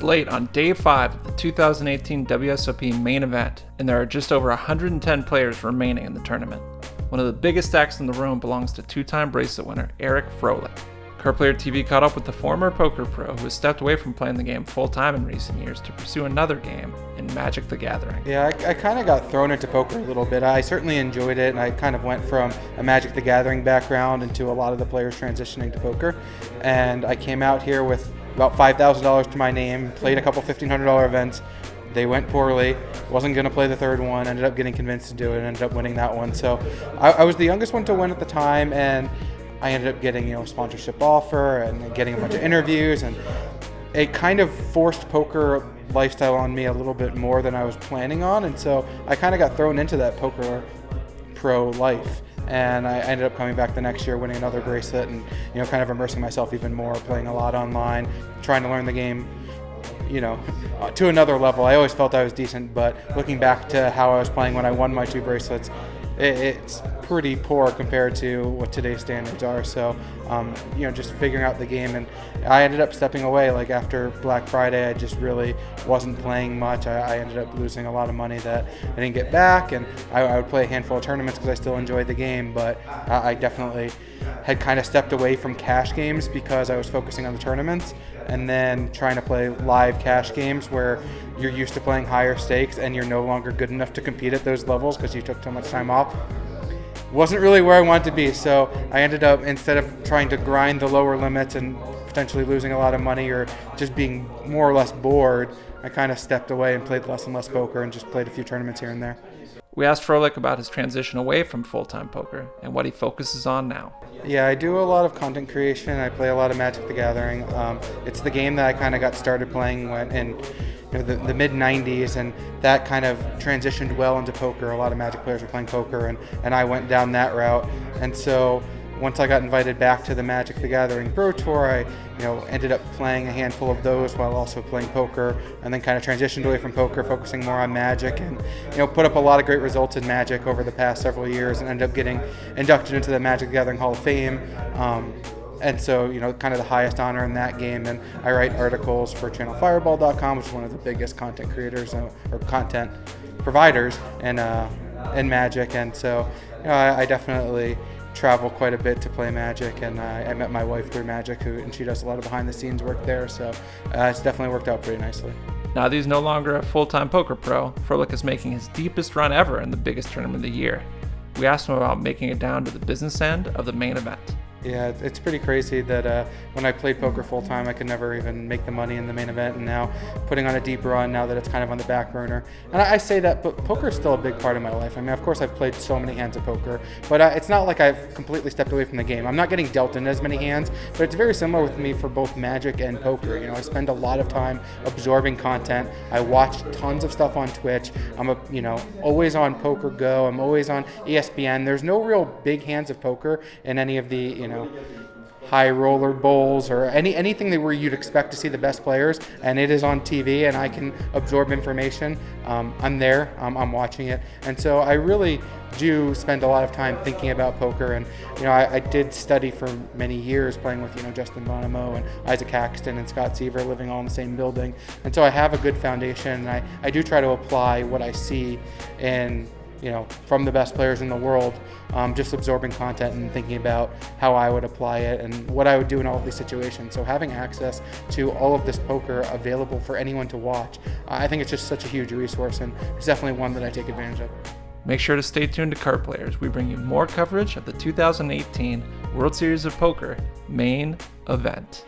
late on day 5 of the 2018 WSOP main event, and there are just over 110 players remaining in the tournament. One of the biggest stacks in the room belongs to two-time Bracelet winner Eric Froehlich. Card Player TV caught up with the former poker pro who has stepped away from playing the game full-time in recent years to pursue another game in Magic the Gathering. Yeah, I kind of got thrown into poker a little bit. I certainly enjoyed it, and I kind of went from a Magic the Gathering background into a lot of the players transitioning to poker. And I came out here with about $5,000 to my name, played a couple $1,500 events. They went poorly, wasn't going to play the third one, ended up getting convinced to do it, and ended up winning that one. So I was the youngest one to win at the time, and I ended up getting, a sponsorship offer and getting a bunch of interviews, and it kind of forced poker lifestyle on me a little bit more than I was planning on, and so I kind of got thrown into that poker pro life. And I ended up coming back the next year, winning another bracelet, and kind of immersing myself even more, playing a lot online, trying to learn the game, to another level. I always felt I was decent, but looking back to how I was playing when I won my 2 bracelets, it's pretty poor compared to what today's standards are. So, just figuring out the game, and I ended up stepping away. Like after Black Friday, I just really wasn't playing much. I ended up losing a lot of money that I didn't get back, and I would play a handful of tournaments because I still enjoyed the game, but I definitely had kind of stepped away from cash games because I was focusing on the tournaments, and then trying to play live cash games where you're used to playing higher stakes and you're no longer good enough to compete at those levels because you took too much time off. Wasn't really where I wanted to be, so I ended up, instead of trying to grind the lower limits and potentially losing a lot of money or just being more or less bored, I kind of stepped away and played less and less poker and just played a few tournaments here and there. We asked Froehlich about his transition away from full-time poker and what he focuses on now. Yeah, I do a lot of content creation. I play a lot of Magic the Gathering. It's the game that I kind of got started playing in the mid-90s, and that kind of transitioned well into poker. A lot of Magic players were playing poker, and I went down that route. And so once I got invited back to the Magic the Gathering Pro Tour, I ended up playing a handful of those while also playing poker, and then kind of transitioned away from poker, focusing more on Magic, and put up a lot of great results in Magic over the past several years, and ended up getting inducted into the Magic the Gathering Hall of Fame. And so, kind of the highest honor in that game. And I write articles for channelfireball.com, which is one of the biggest content creators or content providers in Magic. And so, I definitely travel quite a bit to play Magic, and I met my wife through Magic, and she does a lot of behind-the-scenes work there. So it's definitely worked out pretty nicely. Now that he's no longer a full-time poker pro, Froehlich is making his deepest run ever in the biggest tournament of the year. We asked him about making it down to the business end of the main event. Yeah, it's pretty crazy that when I played poker full-time, I could never even make the money in the main event, and now putting on a deep run now that it's kind of on the back burner. And I say that, but poker is still a big part of my life. I mean, of course, I've played so many hands of poker, but it's not like I've completely stepped away from the game. I'm not getting dealt in as many hands, but it's very similar with me for both Magic and poker. I spend a lot of time absorbing content. I watch tons of stuff on Twitch. I'm always on Poker Go. I'm always on ESPN. There's no real big hands of poker in any of the, high roller bowls or anything where you'd expect to see the best players, and it is on TV and I can absorb information. I'm there, I'm watching it, and so I really do spend a lot of time thinking about poker. And I did study for many years playing with Justin Bonomo and Isaac Haxton and Scott Seaver, living all in the same building, and so I have a good foundation, and I do try to apply what I see in from the best players in the world, just absorbing content and thinking about how I would apply it and what I would do in all of these situations. So having access to all of this poker available for anyone to watch, I think it's just such a huge resource, and it's definitely one that I take advantage of. Make sure to stay tuned to Card Players. We bring you more coverage of the 2018 World Series of Poker main event.